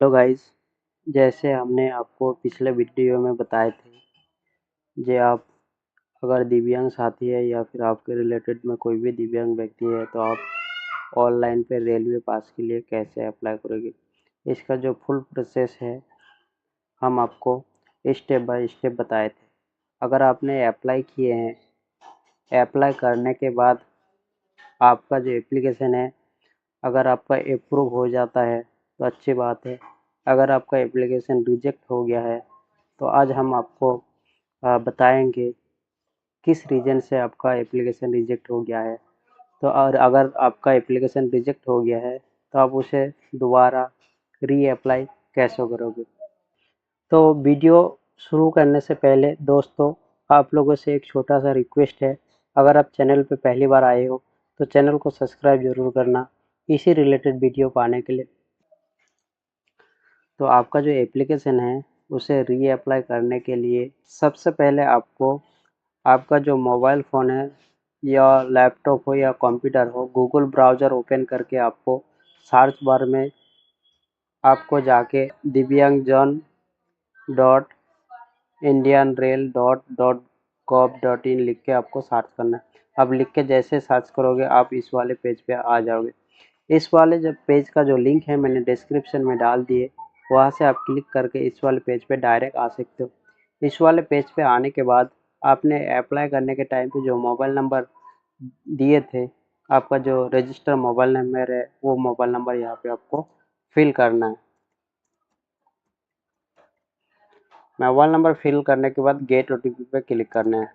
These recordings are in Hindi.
हेलो गाइस, जैसे हमने आपको पिछले वीडियो में बताए थे जे आप अगर दिव्यांग साथी है या फिर आपके रिलेटेड में कोई भी दिव्यांग व्यक्ति है तो आप ऑनलाइन पे रेलवे पास के लिए कैसे अप्लाई करोगे। इसका जो फुल प्रोसेस है हम आपको स्टेप बाय स्टेप बताए थे। अगर आपने अप्लाई किए हैं, अप्लाई करने के बाद आपका जो एप्लीकेशन है अगर आपका अप्रूव हो जाता है तो अच्छी बात है। अगर आपका एप्लीकेशन रिजेक्ट हो गया है तो आज हम आपको बताएंगे किस रीज़न से आपका एप्लीकेशन रिजेक्ट हो गया है। तो और अगर आपका एप्लीकेशन रिजेक्ट हो गया है तो आप उसे दोबारा रीअप्लाई कैसे करोगे। तो वीडियो शुरू करने से पहले दोस्तों आप लोगों से एक छोटा सा रिक्वेस्ट है, अगर आप चैनल पे पहली बार आए हो तो चैनल को सब्सक्राइब ज़रूर करना इसी रिलेटेड वीडियो पाने के लिए। तो आपका जो एप्लीकेशन है उसे रीअप्लाई करने के लिए सबसे पहले आपको आपका जो मोबाइल फ़ोन है या लैपटॉप हो या कंप्यूटर हो, गूगल ब्राउज़र ओपन करके आपको सर्च बार में आपको जाके दिव्यांगजन dot Indian rail dot dot gov dot in लिख के आपको सर्च करना है। अब लिख के जैसे सर्च करोगे आप इस वाले पेज पे आ जाओगे। इस वाले जो पेज का जो लिंक है मैंने डिस्क्रिप्शन में डाल दिए, वहाँ से आप क्लिक करके इस वाले पेज पे डायरेक्ट आ सकते हो। इस वाले पेज पे आने के बाद आपने अप्लाई करने के टाइम पे जो मोबाइल नंबर दिए थे, आपका जो रजिस्टर मोबाइल नंबर है वो मोबाइल नंबर यहाँ पे आपको फिल करना है। मोबाइल नंबर फिल करने के बाद गेट ओटीपी पे क्लिक करना है।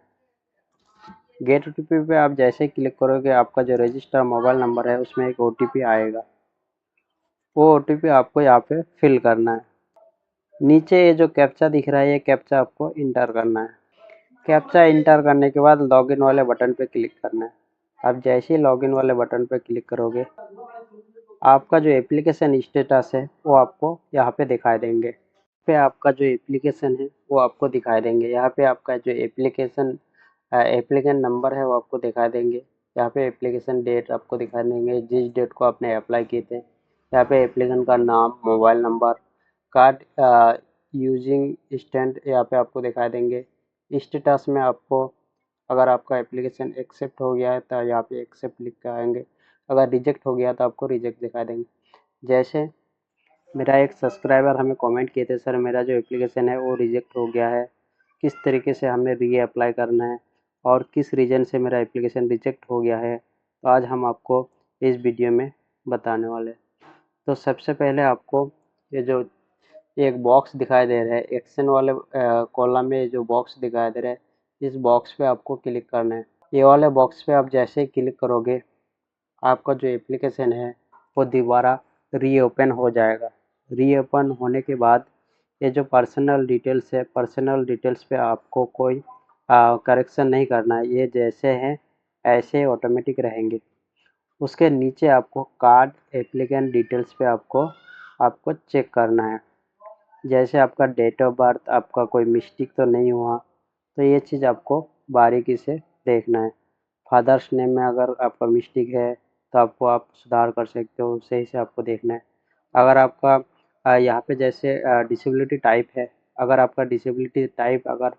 गेट ओटीपी पे आप जैसे ही क्लिक करोगे आपका जो रजिस्टर मोबाइल नंबर है उसमें एक ओटीपी आएगा, वो ओटीपी आपको यहाँ पे फिल करना है। नीचे ये जो कैप्चा दिख रहा है ये कैप्चा आपको इंटर करना है। कैप्चा इंटर करने के बाद लॉगिन वाले बटन पे क्लिक करना है। आप जैसे ही लॉगिन वाले बटन पे क्लिक करोगे आपका जो एप्लीकेशन स्टेटस है वो आपको यहाँ पे दिखाई देंगे। पे आपका जो एप्लीकेशन है वो आपको दिखाई देंगे। यहाँ पे आपका जो एप्लीकेशन नंबर है वो आपको दिखाई देंगे। यहाँ पे एप्लीकेशन डेट आपको दिखाई देंगे, जिस डेट को आपने अप्लाई किए थे। यहाँ पे एप्लीकेशन का नाम, mobile number, card using stand यहाँ पे आपको दिखाई देंगे। स्टेटस में आपको अगर आपका एप्लीकेशन एक्सेप्ट हो गया है तो यहाँ पे एक्सेप्ट लिख के आएंगे, अगर रिजेक्ट हो गया तो आपको रिजेक्ट दिखाई देंगे। जैसे मेरा एक सब्सक्राइबर हमें कमेंट किए थे, सर मेरा जो एप्लीकेशन है वो रिजेक्ट हो गया है, किस तरीके से हमें री अप्लाई करना है और किस रीज़न से मेरा एप्लीकेशन रिजेक्ट हो गया है, तो आज हम आपको इस वीडियो में बताने वाले हैं। तो सबसे पहले आपको ये जो एक बॉक्स दिखाई दे रहा है एक्शन वाले कॉलम में, जो बॉक्स दिखाई दे रहा है इस बॉक्स पे आपको क्लिक करना है। ये वाले बॉक्स पे आप जैसे ही क्लिक करोगे आपका जो एप्लीकेशन है वो दोबारा रीओपन हो जाएगा। रीओपन होने के बाद ये जो पर्सनल डिटेल्स है, पर्सनल डिटेल्स पे आपको कोई करेक्शन नहीं करना है, ये जैसे हैं ऐसे ऑटोमेटिक रहेंगे। उसके नीचे आपको कार्ड एप्लीकेंट डिटेल्स पे आपको आपको चेक करना है। जैसे आपका डेट ऑफ बर्थ, आपका कोई मिस्टेक तो नहीं हुआ, तो ये चीज़ आपको बारीकी से देखना है। फादर्स नेम में अगर आपका मिस्टेक है तो आपको आप सुधार कर सकते हो, सही से आपको देखना है। अगर आपका यहाँ पे जैसे डिसेबिलिटी टाइप है, अगर आपका डिसेबिलिटी टाइप अगर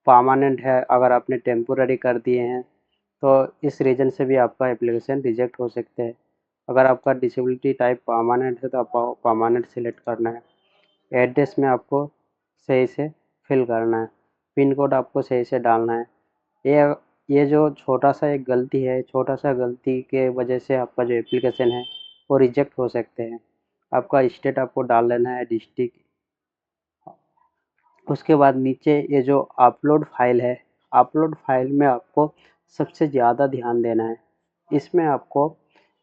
परमानेंट है, अगर आपने टेम्पोररी कर दिए हैं तो इस रीज़न से भी आपका एप्लीकेशन रिजेक्ट हो सकते हैं। अगर आपका डिसेबिलिटी टाइप परमानेंट है तो आपको परमानेंट सेलेक्ट करना है। एड्रेस में आपको सही से फिल करना है, पिन कोड आपको सही से डालना है। ये ये जो छोटा सा एक गलती है, छोटा सा गलती के वजह से आपका जो एप्लीकेशन है वो रिजेक्ट हो सकते हैं। आपका स्टेट आपको डाल लेना है, डिस्ट्रिक्ट। उसके बाद नीचे ये जो अपलोड फाइल है, अपलोड फाइल में आपको सबसे ज़्यादा ध्यान देना है। इसमें आपको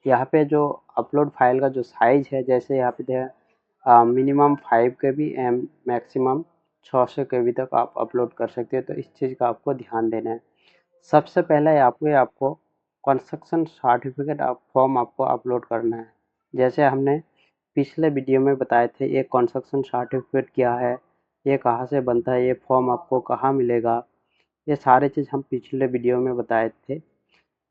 यहाँ पे जो अपलोड फाइल का जो साइज़ है, जैसे यहाँ पे मिनिमम 5 KB एम मैक्सिमम 600 KB तक आप अपलोड कर सकते हो, तो इस चीज़ का आपको ध्यान देना है। सबसे पहले आपको कंस्ट्रक्शन सर्टिफिकेट फॉर्म आपको अपलोड करना है। जैसे हमने पिछले वीडियो में बताए थे ये कंस्ट्रक्शन सर्टिफिकेट क्या है, ये कहाँ से बनता है, ये फॉर्म आपको कहाँ मिलेगा, ये सारे चीज़ हम पिछले वीडियो में बताए थे।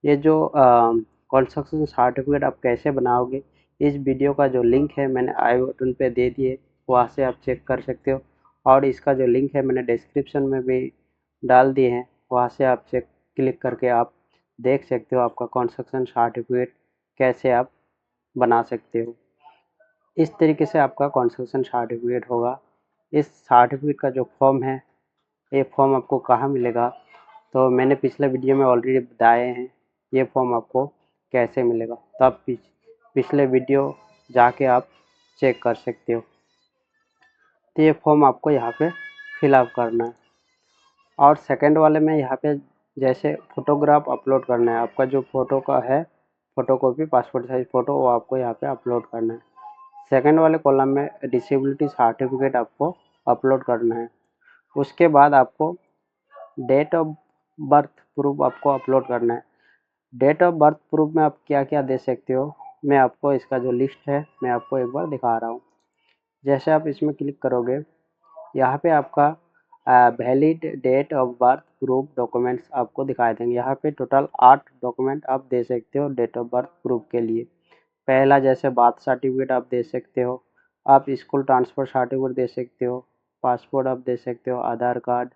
ये जो कंस्ट्रक्शन सर्टिफिकेट आप कैसे बनाओगे इस वीडियो का जो लिंक है मैंने आई बटन पे दे दिए, वहाँ से आप चेक कर सकते हो। और इसका जो लिंक है मैंने डिस्क्रिप्शन में भी डाल दिए हैं, वहाँ से आप चेक क्लिक करके आप देख सकते हो आपका कंस्ट्रक्शन सर्टिफिकेट कैसे आप बना सकते हो। इस तरीके से आपका कंस्ट्रक्शन सर्टिफिकेट होगा। इस सर्टिफिकेट का जो फॉर्म है, ये फॉर्म आपको कहाँ मिलेगा, तो मैंने पिछले वीडियो में ऑलरेडी बताए हैं ये फॉर्म आपको कैसे मिलेगा। तो आप पिछले वीडियो जाके आप चेक कर सकते हो। तो ये फॉर्म आपको यहाँ पे फिलअप करना है। और सेकंड वाले में यहाँ पे जैसे फ़ोटोग्राफ अपलोड करना है, आपका जो फ़ोटो का है फ़ोटोकॉपी पासपोर्ट साइज़ फ़ोटो, वो आपको यहाँ पे अपलोड करना है। सेकंड वाले कॉलम में डिसेबिलिटी सर्टिफिकेट आपको अपलोड करना है। उसके बाद आपको डेट ऑफ बर्थ प्रूफ आपको अपलोड करना है। डेट ऑफ बर्थ प्रूफ में आप क्या क्या दे सकते हो, मैं आपको इसका जो लिस्ट है मैं आपको एक बार दिखा रहा हूँ। जैसे आप इसमें क्लिक करोगे, यहाँ पे आपका valid date of birth proof documents आपको दिखाई देंगे। यहाँ पे टोटल 8 डॉक्यूमेंट आप दे सकते हो डेट ऑफ बर्थ प्रूफ के लिए। पहला जैसे बर्थ सर्टिफिकेट आप दे सकते हो, आप स्कूल ट्रांसफ़र सर्टिफिकेट दे सकते हो, पासपोर्ट आप दे सकते हो, Aadhaar card,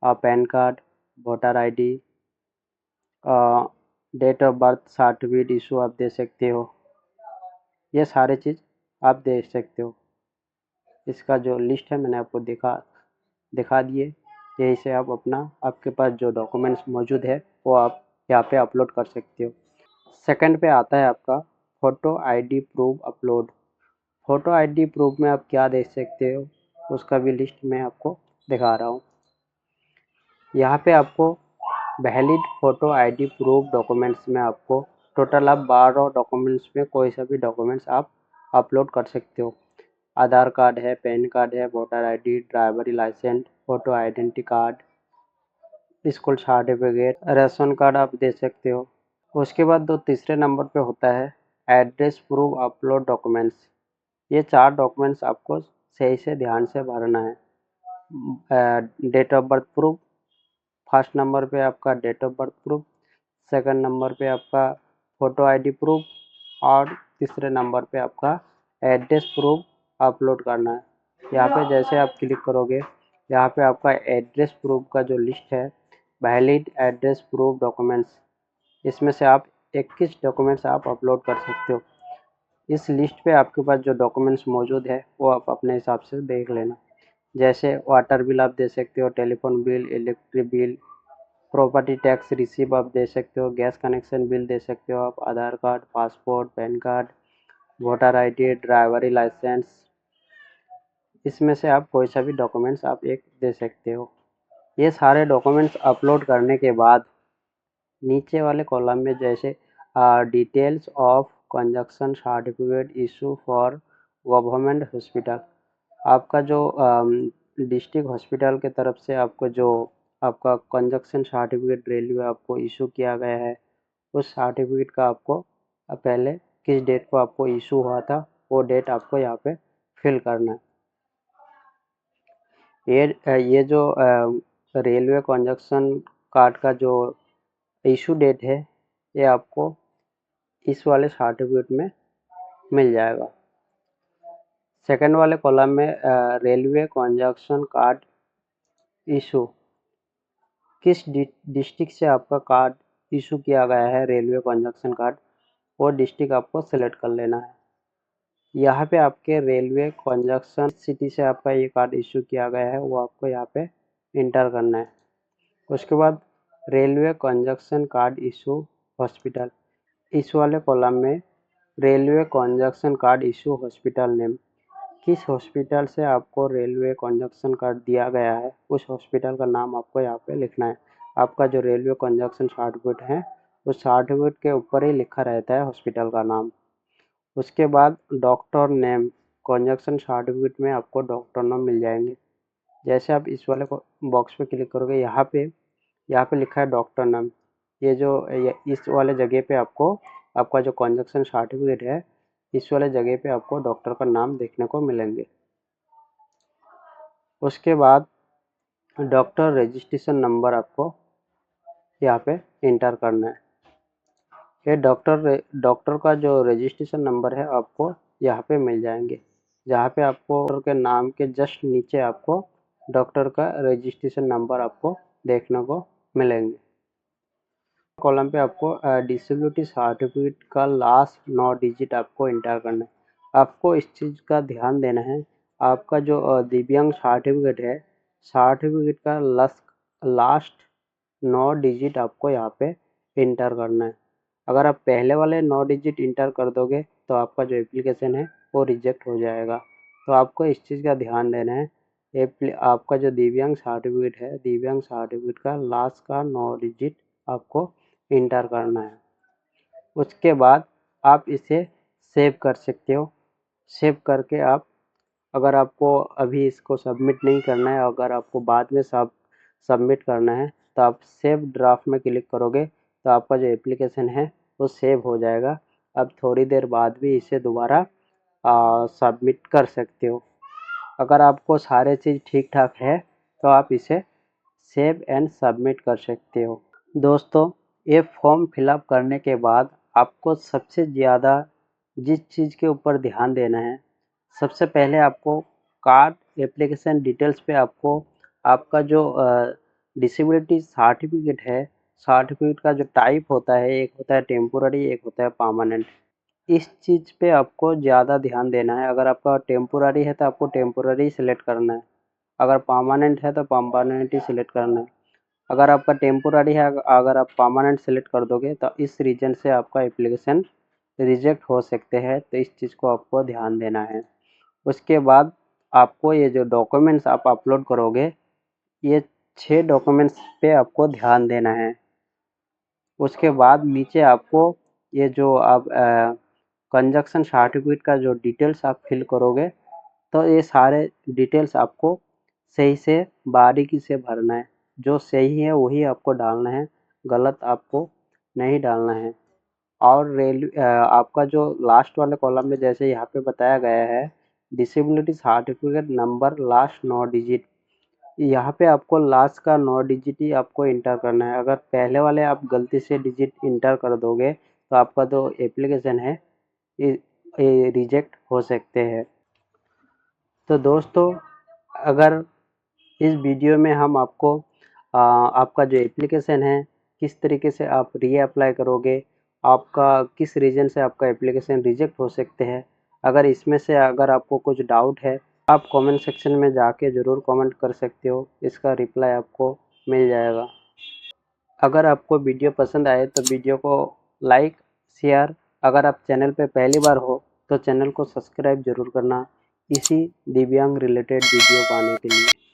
PAN card, voter ID, date of birth certificate issue आप दे सकते हो। ये सारे चीज़ आप दे सकते हो। इसका जो लिस्ट है मैंने आपको दिखा दिए। यही से आप अपना आपके पास जो डॉक्यूमेंट्स मौजूद है वो आप यहाँ पे अपलोड कर सकते हो। सेकंड पे आता है आपका photo ID proof upload. Photo ID proof में आप क्या देख सकते हो, उसका भी लिस्ट मैं आपको दिखा रहा हूँ। यहाँ पे आपको valid photo ID proof documents में आपको टोटल आप 12 डॉक्यूमेंट्स में कोई सा भी डॉक्यूमेंट्स आप अपलोड कर सकते हो। आधार कार्ड है, पैन कार्ड है, voter ID, driving licence, photo identity card, school certificate, ration card आप दे सकते हो। उसके बाद दो तीसरे नंबर पे होता है एड्रेस प्रूफ अपलोड डॉक्यूमेंट्स। ये 4 डॉक्यूमेंट्स आपको सही से ध्यान से भरना है। Date of birth proof, first number पे आपका date of birth proof, second number पे आपका फ़ोटो आईडी प्रूफ और तीसरे नंबर पे आपका एड्रेस प्रूफ अपलोड करना है। यहाँ पे जैसे आप क्लिक करोगे, यहाँ पे आपका एड्रेस प्रूफ का जो लिस्ट है, वैलिड एड्रेस प्रूफ डॉक्यूमेंट्स, इसमें से आप 21 डॉक्यूमेंट्स आप अपलोड कर सकते हो। इस लिस्ट पे आपके पास जो डॉक्यूमेंट्स मौजूद है वो आप अपने हिसाब से देख लेना। जैसे वाटर बिल आप दे सकते हो, telephone bill, electric bill, property tax receive आप दे सकते हो, गैस कनेक्शन बिल दे सकते हो आप, Aadhaar card, passport, PAN card, voter ID, driving licence, इसमें से आप कोई सा भी डॉक्यूमेंट्स आप एक दे सकते हो। ये सारे डॉक्यूमेंट्स अपलोड करने के बाद नीचे वाले कॉलम में जैसे details of conjunction certificate issue for government hospital, आपका जो डिस्ट्रिक्ट हॉस्पिटल के तरफ से आपको जो आपका कंजक्शन सर्टिफिकेट रेलवे आपको इशू किया गया है, उस सर्टिफिकेट का आपको पहले किस डेट को आपको इशू हुआ था वो डेट आपको यहाँ पे फिल करना है। ये जो रेलवे कंजक्शन कार्ड का जो इशू डेट है, ये आपको इस वाले सर्टिफिकेट में मिल जाएगा। सेकंड वाले कॉलम में रेलवे कंजक्शन कार्ड इशू, किस डिस्ट्रिक्ट से आपका कार्ड इशू किया गया है रेलवे कंजक्शन कार्ड, वो डिस्ट्रिक्ट आपको सेलेक्ट कर लेना है। यहाँ पे आपके रेलवे कंजक्शन सिटी से आपका ये कार्ड इशू किया गया है वो आपको यहाँ पे इंटर करना है। उसके बाद railway conjunction card issue hospital, इस वाले कॉलम में railway conjunction card issue hospital name, किस हॉस्पिटल से आपको रेलवे कंजक्शन कार्ड दिया गया है उस हॉस्पिटल का नाम आपको यहाँ पे लिखना है। आपका जो रेलवे कंजक्शन सर्टिफिकेट है उस सर्टिफिकेट के ऊपर ही लिखा रहता है हॉस्पिटल का नाम। उसके बाद डॉक्टर नेम, कंजक्शन सर्टिफिकेट में आपको डॉक्टर नाम मिल जाएंगे। जैसे आप इस वाले बॉक्स पे क्लिक करोगे, यहाँ पे लिखा है डॉक्टर नाम। इस वाले जगह पे आपको आपका जो कंजक्शन सर्टिफिकेट है इस वाले जगह पे आपको डॉक्टर का नाम देखने को मिलेंगे। उसके बाद डॉक्टर रजिस्ट्रेशन नंबर आपको यहाँ पे इंटर करना है। ये डॉक्टर का जो रजिस्ट्रेशन नंबर है आपको यहाँ पे मिल जाएंगे, जहाँ पे आपको डॉक्टर के नाम के जस्ट नीचे आपको डॉक्टर का रजिस्ट्रेशन नंबर आपको देखने को मिलेंगे। कॉलम पे आपको डिसेबिलिटी सर्टिफिकेट का लास्ट 9 डिजिट आपको इंटर करना है। आपको इस चीज़ का ध्यान देना है, आपका जो दिव्यांग सर्टिफिकेट है, सर्टिफिकेट का लास्ट 9 डिजिट आपको यहाँ पे इंटर करना है। अगर आप पहले वाले 9 डिजिट इंटर कर दोगे तो आपका जो एप्लीकेशन है वो रिजेक्ट हो जाएगा। तो आपको इस चीज़ का ध्यान देना है, आपका जो दिव्यांग सर्टिफिकेट है, दिव्यांग सर्टिफिकेट का लास्ट का 9 डिजिट आपको इंटर करना है। उसके बाद आप इसे सेव कर सकते हो। सेव करके आप, अगर आपको अभी इसको सबमिट नहीं करना है, अगर आपको बाद में सबमिट करना है, तो आप सेव ड्राफ्ट में क्लिक करोगे तो आपका जो एप्लीकेशन है वो सेव हो जाएगा। अब थोड़ी देर बाद भी इसे दोबारा सबमिट कर सकते हो। अगर आपको सारे चीज़ ठीक ठाक है तो आप इसे सेव एंड सबमिट कर सकते हो। दोस्तों, ये फॉर्म फिलअप करने के बाद आपको सबसे ज़्यादा जिस चीज़ के ऊपर ध्यान देना है, सबसे पहले आपको कार्ड एप्लीकेशन डिटेल्स पे आपको आपका जो डिसेबिलिटी सर्टिफिकेट है, सर्टिफिकेट का जो टाइप होता है, एक होता है टेम्पोररी, एक होता है परमानेंट। इस चीज़ पे आपको ज़्यादा ध्यान देना है। अगर आपका टेम्पोररी है तो आपको टेम्पोररी सेलेक्ट करना है, अगर परमानेंट है तो परमानेंट ही सिलेक्ट करना है। अगर आपका टेम्पोररी है, अगर आप परमानेंट सेलेक्ट कर दोगे तो इस रीजन से आपका एप्लीकेशन रिजेक्ट हो सकते हैं, तो इस चीज़ को आपको ध्यान देना है। उसके बाद आपको ये जो डॉक्यूमेंट्स आप अपलोड करोगे, ये 6 डॉक्यूमेंट्स पे आपको ध्यान देना है। उसके बाद नीचे आपको ये जो आप कंजक्शन सर्टिफिकेट का जो डिटेल्स आप फिल करोगे, तो ये सारे डिटेल्स आपको सही से बारीकी से भरना है। जो सही है वही आपको डालना है, गलत आपको नहीं डालना है। और आपका जो लास्ट वाले कॉलम में जैसे यहाँ पे बताया गया है, disability certificate number last 9 digit, यहाँ पे आपको लास्ट का 9 डिजिट ही आपको इंटर करना है। अगर पहले वाले आप गलती से डिजिट इंटर कर दोगे तो आपका जो एप्लीकेशन है ये रिजेक्ट हो सकते हैं। तो दोस्तों, अगर इस वीडियो में हम आपको आपका जो एप्लीकेशन है किस तरीके से आप रीअप्लाई करोगे, आपका किस रीज़न से आपका एप्लीकेशन रिजेक्ट हो सकते हैं, अगर इसमें से अगर आपको कुछ डाउट है, आप कमेंट सेक्शन में जाके ज़रूर कमेंट कर सकते हो, इसका रिप्लाई आपको मिल जाएगा। अगर आपको वीडियो पसंद आए तो वीडियो को लाइक, शेयर, अगर आप चैनल पे पहली बार हो तो चैनल को सब्सक्राइब ज़रूर करना, इसी दिव्यांग रिलेटेड वीडियो पाने के लिए।